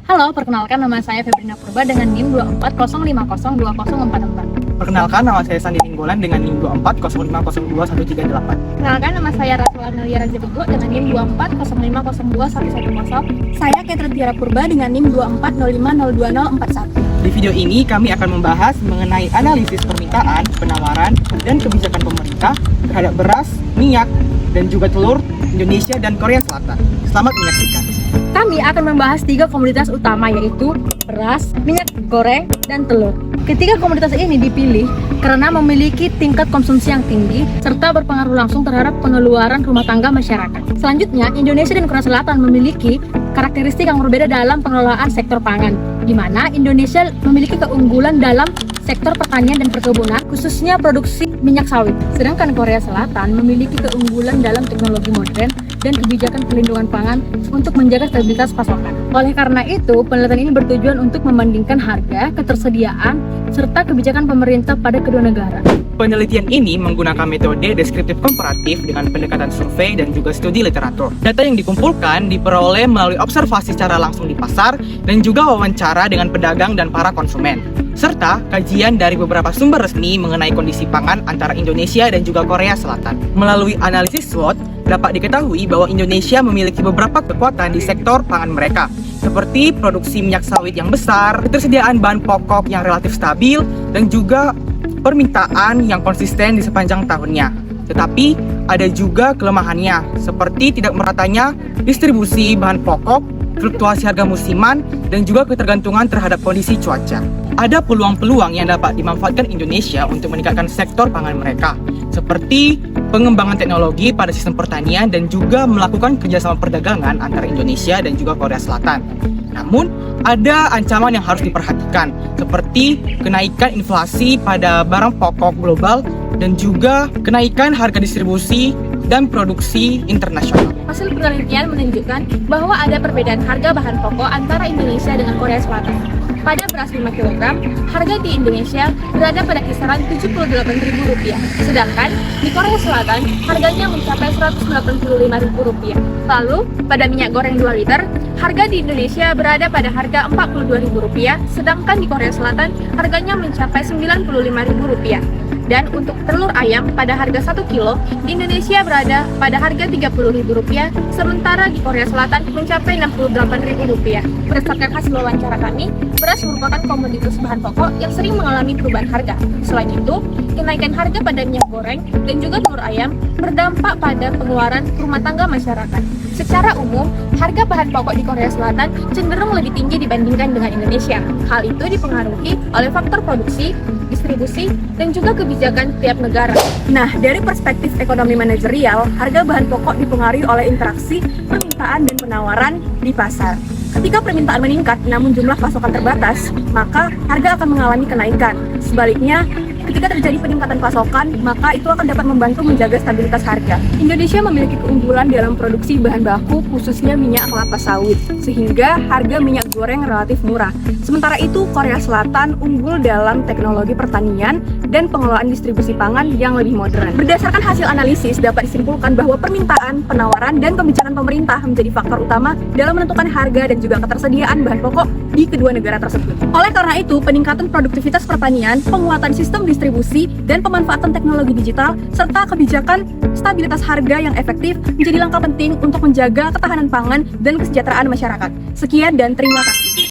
Halo, perkenalkan nama saya Febrina Purba dengan NIM 240502044. Perkenalkan, nama saya Sandi Ninggolan dengan NIM 240502138. Perkenalkan, nama saya Ratu Amelia Raja Bego dengan NIM 240502111. Saya Catherine Tiara Purba dengan NIM 240502041. Di video ini kami akan membahas mengenai analisis permintaan, penawaran, dan kebijakan pemerintah terhadap beras, minyak, dan juga telur Indonesia dan Korea Selatan. Selamat menyaksikan. Kami akan membahas 3 komoditas utama, yaitu beras, minyak goreng, dan telur. Ketiga komoditas ini dipilih karena memiliki tingkat konsumsi yang tinggi serta berpengaruh langsung terhadap pengeluaran rumah tangga masyarakat. Selanjutnya, Indonesia dan Korea Selatan memiliki karakteristik yang berbeda dalam pengelolaan sektor pangan, di mana Indonesia memiliki keunggulan dalam sektor pertanian dan perkebunan, khususnya produksi minyak sawit. Sedangkan Korea Selatan memiliki keunggulan dalam teknologi modern dan kebijakan perlindungan pangan untuk menjaga stabilitas pasokan. Oleh karena itu, penelitian ini bertujuan untuk membandingkan harga, ketersediaan, serta kebijakan pemerintah pada kedua negara. Penelitian ini menggunakan metode deskriptif komparatif dengan pendekatan survei dan juga studi literatur. Data yang dikumpulkan diperoleh melalui observasi secara langsung di pasar dan juga wawancara dengan pedagang dan para konsumen, serta kajian dari beberapa sumber resmi mengenai kondisi pangan antara Indonesia dan juga Korea Selatan. Melalui analisis SWOT, dapat diketahui bahwa Indonesia memiliki beberapa kekuatan di sektor pangan mereka, seperti produksi minyak sawit yang besar, ketersediaan bahan pokok yang relatif stabil, dan juga permintaan yang konsisten di sepanjang tahunnya. Tetapi ada juga kelemahannya, seperti tidak meratanya distribusi bahan pokok, fluktuasi harga musiman, dan juga ketergantungan terhadap kondisi cuaca. Ada peluang-peluang yang dapat dimanfaatkan Indonesia untuk meningkatkan sektor pangan mereka, seperti pengembangan teknologi pada sistem pertanian dan juga melakukan kerjasama perdagangan antara Indonesia dan juga Korea Selatan. Namun, ada ancaman yang harus diperhatikan, seperti kenaikan inflasi pada barang pokok global dan juga kenaikan harga distribusi dan produksi internasional. Hasil penelitian menunjukkan bahwa ada perbedaan harga bahan pokok antara Indonesia dengan Korea Selatan. Pada beras 5 kg, harga di Indonesia berada pada kisaran Rp78.000, sedangkan di Korea Selatan harganya mencapai Rp185.000. Lalu, pada minyak goreng 2 liter, harga di Indonesia berada pada harga Rp42.000, sedangkan di Korea Selatan harganya mencapai Rp95.000. Dan untuk telur ayam pada harga 1 kilo, di Indonesia berada pada harga Rp30.000, sementara di Korea Selatan mencapai Rp68.000. Berdasarkan hasil wawancara kami, beras merupakan komoditas bahan pokok yang sering mengalami perubahan harga. Selain itu, kenaikan harga pada minyak goreng dan juga telur ayam berdampak pada pengeluaran rumah tangga masyarakat. Secara umum, harga bahan pokok di Korea Selatan cenderung lebih tinggi dibandingkan dengan Indonesia. Hal itu dipengaruhi oleh faktor produksi, distribusi, dan juga kebijakan tiap negara. Nah, dari perspektif ekonomi manajerial, harga bahan pokok dipengaruhi oleh interaksi, permintaan, dan penawaran di pasar. Ketika permintaan meningkat namun jumlah pasokan terbatas, maka harga akan mengalami kenaikan. Sebaliknya, ketika terjadi peningkatan pasokan, maka itu akan dapat membantu menjaga stabilitas harga. Indonesia memiliki keunggulan dalam produksi bahan baku, khususnya minyak kelapa sawit, sehingga harga minyak goreng relatif murah. Sementara itu, Korea Selatan unggul dalam teknologi pertanian dan pengelolaan distribusi pangan yang lebih modern. Berdasarkan hasil analisis, dapat disimpulkan bahwa permintaan, penawaran, dan kebijakan pemerintah menjadi faktor utama dalam menentukan harga dan juga ketersediaan bahan pokok di kedua negara tersebut. Oleh karena itu, peningkatan produktivitas pertanian, penguatan sistem distribusi, dan pemanfaatan teknologi digital, serta kebijakan stabilitas harga yang efektif menjadi langkah penting untuk menjaga ketahanan pangan dan kesejahteraan masyarakat. Sekian dan terima kasih.